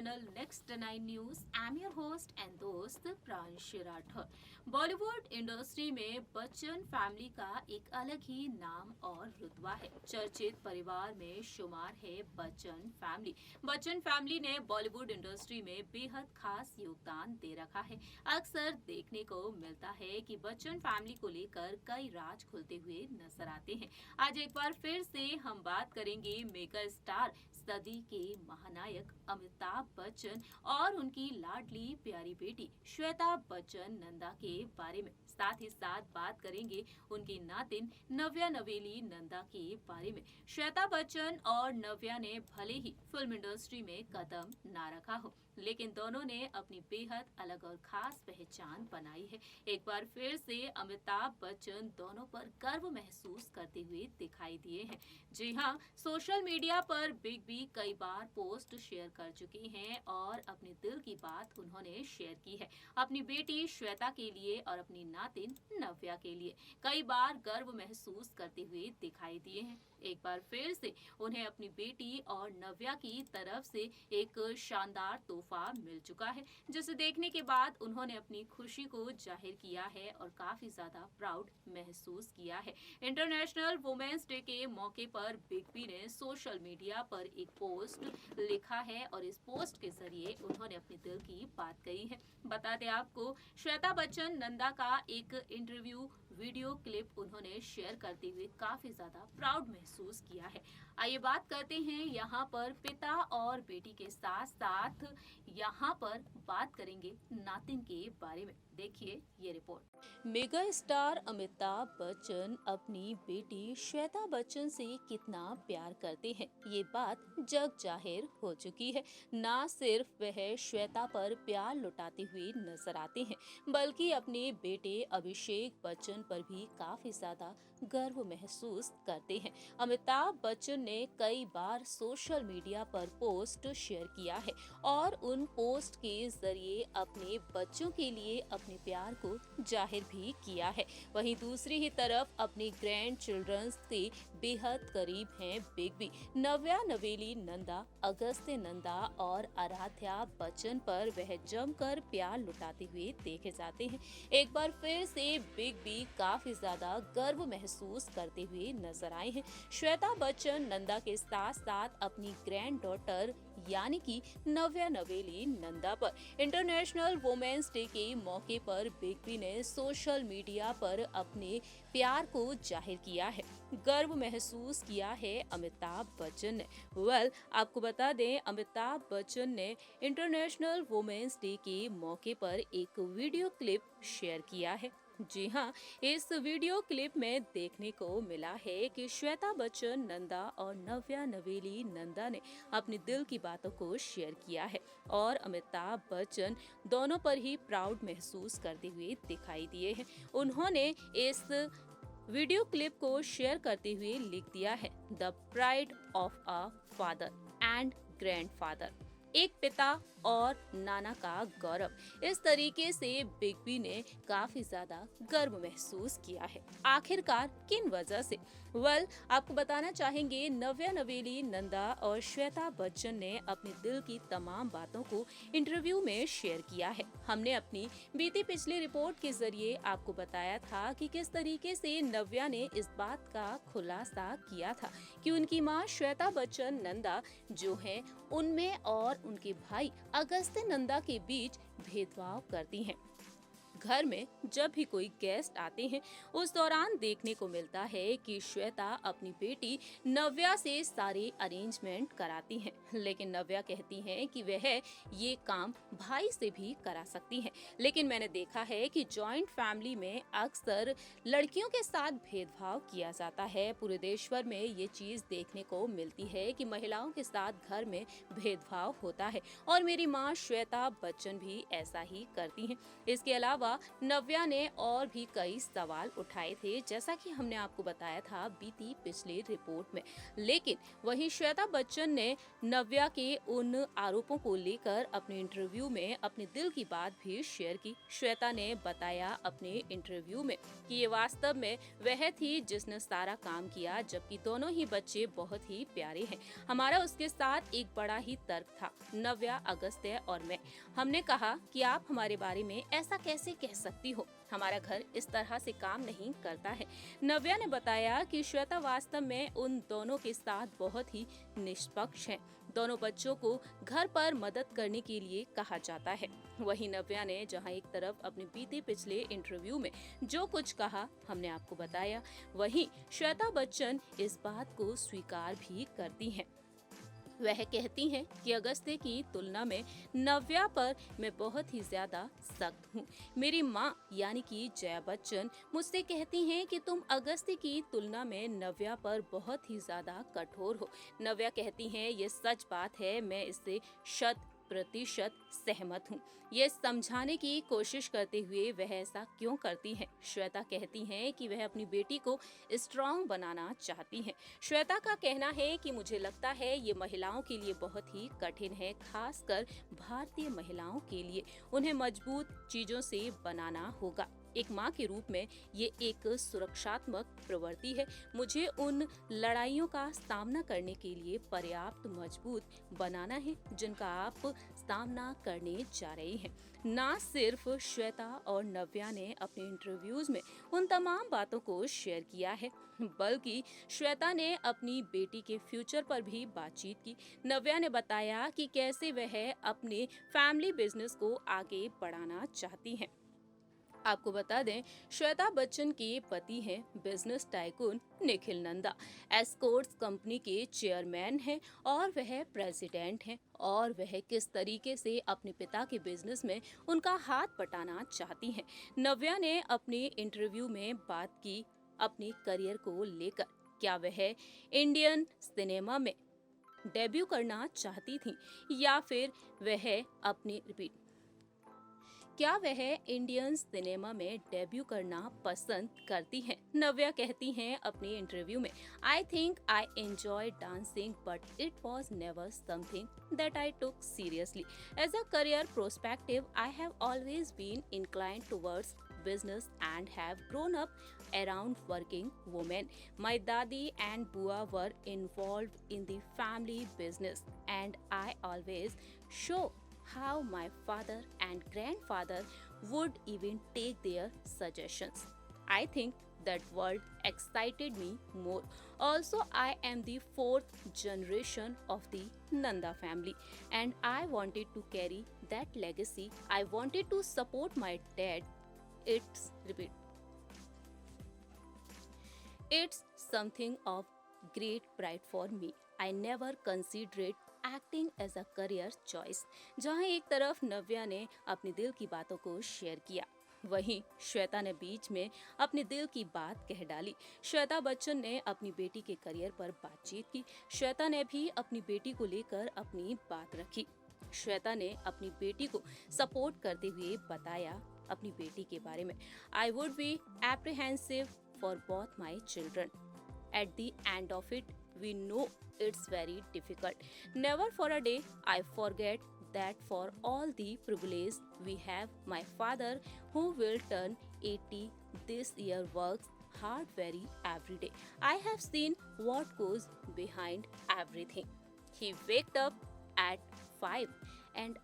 channel Next 9 News. I'm your host and दोस्त प्रांश Rathore. Bollywood industry में Bachchan family का एक अलग ही नाम और रुतबा है। चर्चित परिवार में शुमार है बच्चन फैमिली। बच्चन फैमिली ने बॉलीवुड इंडस्ट्री में बेहद खास योगदान दे रखा है। अक्सर देखने को मिलता है कि बच्चन फैमिली को लेकर कई राज खुलते हुए नजर आते हैं। आज एक बार फिर से हम बात करेंगे मेगा स्टार सदी के महानायक अमिताभ बच्चन और उनकी लाडली प्यारी बेटी श्वेता बच्चन नंदा के बारे में। साथ ही साथ बात करेंगे उनकी नातिन नव्या नवेली नंदा के बारे में। श्वेता बच्चन और नव्या ने भले ही फिल्म इंडस्ट्री में कदम ना रखा हो, लेकिन दोनों ने अपनी बेहद अलग और खास पहचान बनाई है। एक बार फिर से अमिताभ बच्चन दोनों पर गर्व महसूस करते हुए दिखाई दिए हैं। जी हाँ, सोशल मीडिया पर बिग बी कई बार पोस्ट शेयर कर चुकी हैं और अपने दिल की बात उन्होंने शेयर की है अपनी बेटी श्वेता के लिए और अपनी नातिन नव्या के लिए। कई बार गर्व महसूस करते हुए दिखाई दिए हैं। एक बार फिर से उन्हें अपनी बेटी और नव्या की तरफ से एक शानदार तोहफा मिल चुका है, जिसे देखने के बाद उन्होंने अपनी खुशी को जाहिर किया है और काफी ज्यादा प्राउड महसूस किया है। इंटरनेशनल वुमेन्स डे के मौके पर बिग बी ने सोशल मीडिया पर एक पोस्ट लिखा है और इस पोस्ट के जरिए उन्होंने अपने दिल की बात कही है। बता दें आपको, श्वेता बच्चन नंदा का एक इंटरव्यू वीडियो क्लिप उन्होंने शेयर करते हुए काफी ज्यादा प्राउड महसूस किया है। आइए बात करते हैं यहाँ पर पिता और बेटी के साथ साथ यहाँ पर बात करेंगे नातिन के बारे में। देखिए ये report. Mega star Amitabh Bachchan अपनी बेटी श्वेता बच्चन से कितना प्यार करते हैं, ये बात जग जाहिर हो चुकी है। ना सिर्फ वह श्वेता पर प्यार लुटाते हुए नजर आते हैं, बल्कि अपने बेटे अभिषेक बच्चन पर भी काफी ज्यादा गर्व महसूस करते हैं। अमिताभ बच्चन ने कई बार सोशल मीडिया पर पोस्ट शेयर किया है और उन पोस्ट के जरिए अपने बच्चों के लिए अपने प्यार को जाहिर भी किया है। वहीं दूसरी ही तरफ अपने ग्रैंड चिल्ड्रन से बेहद करीब हैं बिग बी। नव्या नवेली नंदा, अगस्त्य नंदा और आराध्या बच्चन पर वह जमकर प्यार लुटाते हुए देखे जाते हैं। एक बार फिर से बिग बी काफी ज्यादा गर्व महसूस करते हुए नजर आए हैं। श्वेता बच्चन नंदा के साथ साथ अपनी ग्रैंड डॉटर यानी कि नव्या नवेली नंदा पर। इंटरनेशनल वुमेन्स डे के मौके पर बिग बी ने सोशल मीडिया पर अपने प्यार को जाहिर किया है, गर्व महसूस किया है अमिताभ बच्चन ने। आपको बता दें, अमिताभ बच्चन ने इंटरनेशनल वुमेन्स डे के मौके पर एक वीडियो क्लिप शेयर किया है। जी हाँ, इस वीडियो क्लिप में देखने को मिला है कि श्वेता बच्चन नंदा और नव्या नवेली नंदा ने अपने दिल की बातों को शेयर किया है और अमिताभ बच्चन दोनों पर ही प्राउड महसूस करते हुए दिखाई दिए हैं। उन्होंने इस वीडियो क्लिप को शेयर करते हुए लिख दिया है, the pride of a father and grandfather, एक पिता और नाना का गौरव। इस तरीके से बिग बी ने काफी ज्यादा गर्व महसूस किया है। आखिरकार किन वजह से? आपको बताना चाहेंगे, नव्या नवेली नंदा और श्वेता बच्चन ने अपने दिल की तमाम बातों को इंटरव्यू में शेयर किया है। हमने अपनी बीती पिछली रिपोर्ट के जरिए आपको बताया था कि किस तरीके से नव्या ने इस बात का खुलासा किया था कि उनकी मां श्वेता बच्चन नंदा जो है उनमें और उनके भाई अगस्त्य नंदा के बीच भेदभाव करती हैं। घर में जब भी कोई गेस्ट आते हैं, उस दौरान देखने को मिलता है कि श्वेता अपनी बेटी नव्या से सारे अरेंजमेंट कराती हैं, लेकिन नव्या कहती हैं कि वह ये काम भाई से भी करा सकती हैं। लेकिन मैंने देखा है कि जॉइंट फैमिली में अक्सर लड़कियों के साथ भेदभाव किया जाता है। पूरे देशभर में ये चीज देखने को मिलती है कि महिलाओं के साथ घर में भेदभाव होता है और मेरी माँ श्वेता बच्चन भी ऐसा ही करती हैं। इसके अलावा अलावा नव्या ने और भी कई सवाल उठाए थे, जैसा कि हमने आपको बताया था बीती पिछले रिपोर्ट में। लेकिन वहीं श्वेता बच्चन ने नव्या के उन आरोपों को लेकर अपने इंटरव्यू में अपने दिल की बात भी शेयर की। श्वेता ने बताया अपने इंटरव्यू में कि ये वास्तव में वह थी जिसने सारा काम किया, जबकि दोनों ही बच्चे बहुत ही प्यारे हैं। हमारा उसके साथ एक बड़ा ही तर्क था, नव्या, अगस्त्य और मैं। हमने कहा कि आप हमारे बारे में ऐसा कैसे कह सकती हो, हमारा घर इस तरह से काम नहीं करता है। नव्या ने बताया कि श्वेता वास्तव में उन दोनों के साथ बहुत ही निष्पक्ष है। दोनों बच्चों को घर पर मदद करने के लिए कहा जाता है। वहीं नव्या ने जहां एक तरफ अपने बीते पिछले इंटरव्यू में जो कुछ कहा हमने आपको बताया, वहीं श्वेता बच्चन इस बात को स्वीकार भी करती हैं। वह कहती हैं कि अगस्त्य की तुलना में नव्या पर मैं बहुत ही ज्यादा सख्त हूँ। मेरी माँ यानी कि जया बच्चन मुझसे कहती हैं कि तुम अगस्त्य की तुलना में नव्या पर बहुत ही ज्यादा कठोर हो। नव्या कहती हैं ये सच बात है, मैं इससे 100% सहमत हूँ। ये समझाने की कोशिश करते हुए वह ऐसा क्यों करती हैं। श्वेता कहती हैं कि वह अपनी बेटी को स्ट्रॉन्ग बनाना चाहती हैं। श्वेता का कहना है कि मुझे लगता है ये महिलाओं के लिए बहुत ही कठिन है, खासकर भारतीय महिलाओं के लिए। उन्हें मजबूत चीजों से बनाना होगा। एक माँ के रूप में ये एक सुरक्षात्मक प्रवृत्ति है। मुझे उन लड़ाइयों का सामना करने के लिए पर्याप्त मजबूत बनाना है जिनका आप सामना करने जा रही हैं। ना सिर्फ श्वेता और नव्या ने अपने इंटरव्यूज में उन तमाम बातों को शेयर किया है, बल्कि श्वेता ने अपनी बेटी के फ्यूचर पर भी बातचीत की। नव्या ने बताया कि कैसे वह अपने फैमिली बिजनेस को आगे बढ़ाना चाहती हैं। आपको बता दें, श्वेता बच्चन के पति हैं business tycoon Nikhil Nanda. Escorts company के चेयरमैन हैं और वह प्रेसिडेंट हैं, और वह किस तरीके से अपने पिता के बिजनेस में उनका हाथ बटाना चाहती हैं। नव्या ने अपने इंटरव्यू में बात की अपने करियर को लेकर। क्या वह इंडियन सिनेमा में डेब्यू करना चाहती थी या फिर वह अपनी क्या वह इंडियन सिनेमा में डेब्यू करना पसंद करती हैं। नव्या कहती हैं अपने इंटरव्यू में, I think I enjoy dancing but it was never something that I took seriously. As a career prospective I have always been inclined towards business and have grown up around working women. My dadi and bua were involved in the family business and I always show how my father and grandfather would even take their suggestions. I think that world excited me more. Also, I am the fourth generation of the Nanda family and I wanted to carry that legacy. I wanted to support my dad. It's something of great pride for me. I never considered acting as a career choice. जहां एक तरफ नव्या ने अपने दिल की बातों को share किया, वहीं श्वेता ने बीच में अपने दिल की बात कह डाली। श्वेता बच्चन ने अपनी बेटी के करियर पर बातचीत की। श्वेता ने भी अपनी बेटी को लेकर अपनी बात रखी। श्वेता ने अपनी बेटी को सपोर्ट करते हुए बताया अपनी बेटी के बारे में, I would be apprehensive for both my children. At the end of it we know it's very difficult. Never for a day I forget that for all the privilege we have, my father, who will turn 80 this year, works hard very every day. I have seen what goes behind everything. He waked up at 5 and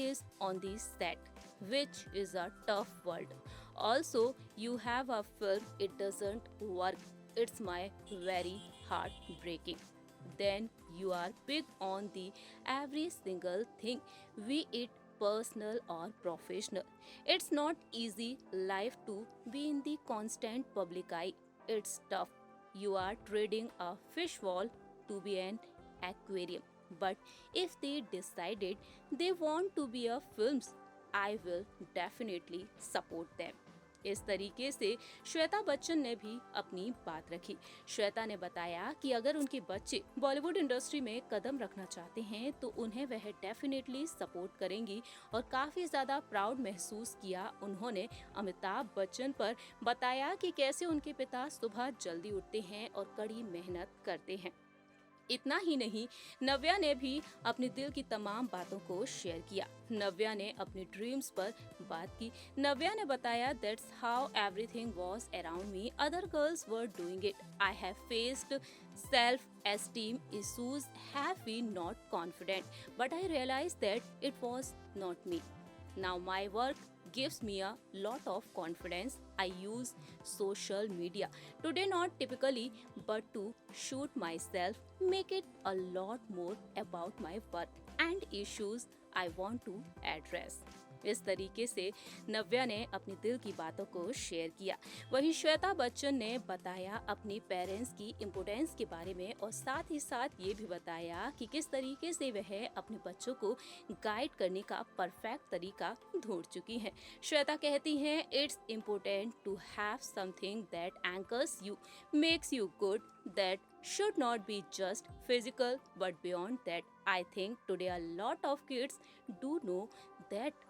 is on the set, which is a tough world. Also, you have a film, it doesn't work. It's my very heartbreaking. Then you are big on the every single thing, be it personal or professional. It's not easy life to be in the constant public eye. It's tough. You are trading a fish wall to be an aquarium. But if they decided they want to be a films, I will definitely support them. इस तरीके से श्वेता बच्चन ने भी अपनी बात रखी। श्वेता ने बताया कि अगर उनके बच्चे बॉलीवुड इंडस्ट्री में कदम रखना चाहते हैं तो उन्हें वह डेफिनेटली सपोर्ट करेंगी और काफी ज्यादा प्राउड महसूस किया उन्होंने अमिताभ बच्चन पर। बताया कि कैसे उनके पिता सुबह जल्दी उठते हैं और कड़ी मेहनत करते हैं। इतना ही नहीं, नव्या ने भी अपने दिल की तमाम बातों को शेयर किया। नव्या ने अपनी ड्रीम्स पर बात की। नव्या ने बताया, that's how everything was around me, other girls were doing it, I have faced self esteem issues, have been not confident, but I realized that it was not me. Now my work gives me a lot of confidence. I use social media today not typically but to shoot myself, make it a lot more about my work and issues I want to address. इस तरीके से नव्या ने अपने दिल की बातों को share किया। वहीं श्वेता बच्चन ने बताया अपनी पेरेंट्स की इम्पोर्टेंस के बारे में और साथ ही साथ ये भी बताया कि किस तरीके से वह अपने बच्चों को गाइड करने का परफेक्ट तरीका ढूंढ चुकी हैं। श्वेता कहती हैं, it's important to have something that anchors you, makes you good, that should not be just physical but beyond that. I think today a lot of kids do know that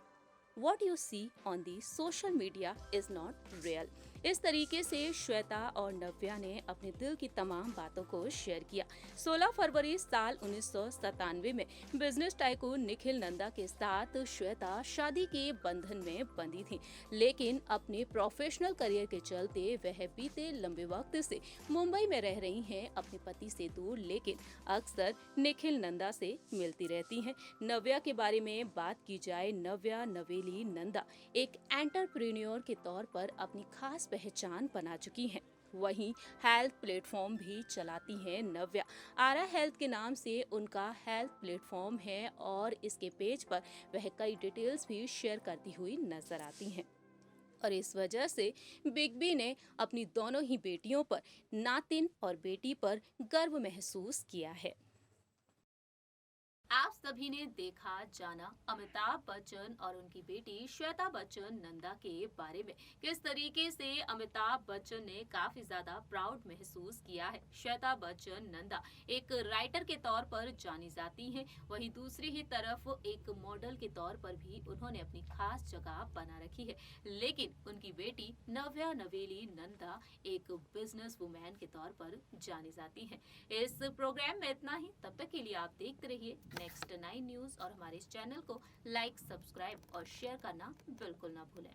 what you see on the social media is not real. इस तरीके से श्वेता और नव्या ने अपने दिल की तमाम बातों को शेयर किया। 16 फरवरी साल 1997 में बिजनेस टाइकून निखिल नंदा के साथ श्वेता शादी के बंधन में बंधी थी, लेकिन अपने प्रोफेशनल करियर के चलते वह बीते लंबे वक्त से मुंबई में रह रही हैं, अपने पति से दूर, लेकिन अक्सर निखिल नंदा से मिलती रहती हैं। नव्या के बारे में बात की जाए, नव्या नवेली नंदा एक एंटरप्रेन्योर के तौर पर अपनी खास पहचान बना चुकी हैं। वहीं हेल्थ प्लेटफॉर्म भी चलाती हैं नव्या। आरा हेल्थ के नाम से उनका हेल्थ प्लेटफॉर्म है और इसके पेज पर वह कई डिटेल्स भी शेयर करती हुई नजर आती हैं। और इस वजह से बिग बी ने अपनी दोनों ही बेटियों पर, नातिन और बेटी पर गर्व महसूस किया है। आप सभी ने देखा जाना अमिताभ बच्चन और उनकी बेटी श्वेता बच्चन नंदा के बारे में। किस तरीके से अमिताभ बच्चन ने काफी ज्यादा प्राउड महसूस किया है। श्वेता बच्चन नंदा एक राइटर के तौर पर जानी जाती हैं, वहीं दूसरी ही तरफ एक मॉडल के तौर पर भी उन्होंने अपनी खास जगह बना रखी है। लेकिन उनकी बेटी नव्या नवेली नंदा एक बिजनेस वुमेन के तौर पर जानी जाती हैं। इस प्रोग्राम में इतना ही। तब तक के लिए आप देखते रहिए नेक्स्ट 9 न्यूज और हमारे इस चैनल को लाइक, सब्सक्राइब और शेयर करना बिल्कुल ना भूलें।